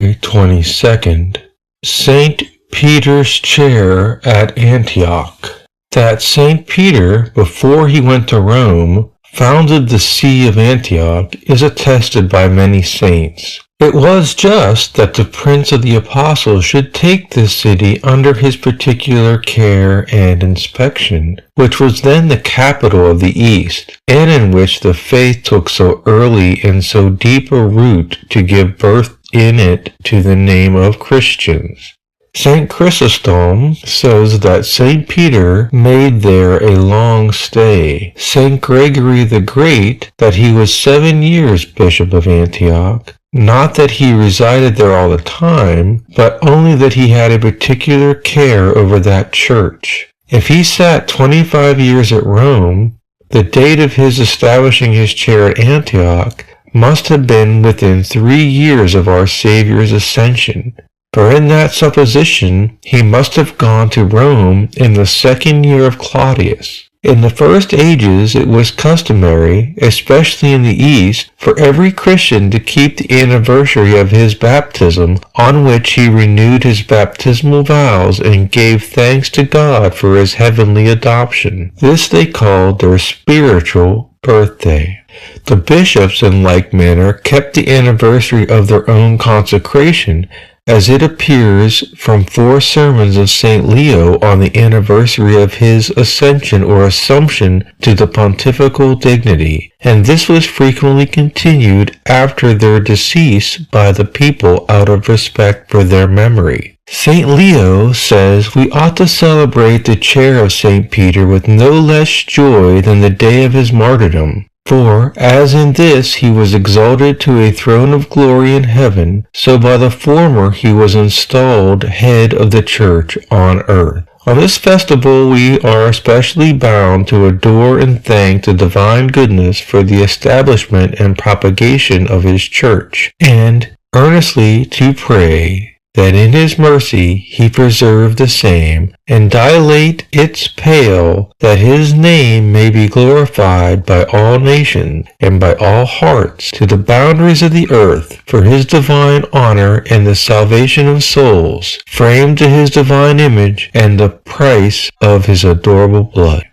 22nd, St. Peter's chair at Antioch. That St. Peter, before he went to Rome, founded the See of Antioch is attested by many saints. It was just that the Prince of the Apostles should take this city under his particular care and inspection, which was then the capital of the East, and in which the faith took so early and so deep a root to give birth in it to the name of Christians. St. Chrysostom says that St. Peter made there a long stay. St. Gregory the Great, that he was 7 years Bishop of Antioch, not that he resided there all the time, but only that he had a particular care over that church. If he sat 25 years at Rome, the date of his establishing his chair at Antioch must have been within 3 years of our Saviour's Ascension. For in that supposition he must have gone to Rome in the 2nd year of Claudius. In the first ages it was customary, especially in the East, for every Christian to keep the anniversary of his baptism, on which he renewed his baptismal vows and gave thanks to God for his heavenly adoption. This they called their spiritual birthday. The bishops in like manner kept the anniversary of their own consecration, as it appears from 4 sermons of St. Leo on the anniversary of his ascension or assumption to the pontifical dignity, and this was frequently continued after their decease by the people out of respect for their memory. St. Leo says we ought to celebrate the chair of St. Peter with no less joy than the day of his martyrdom. For, as in this he was exalted to a throne of glory in heaven, so by the former he was installed head of the church on earth. On this festival we are especially bound to adore and thank the divine goodness for the establishment and propagation of his church, and earnestly to pray that in his mercy he preserve the same, and dilate its pale, that his name may be glorified by all nations, and by all hearts, to the boundaries of the earth, for his divine honor and the salvation of souls, framed to his divine image, and the price of his adorable blood.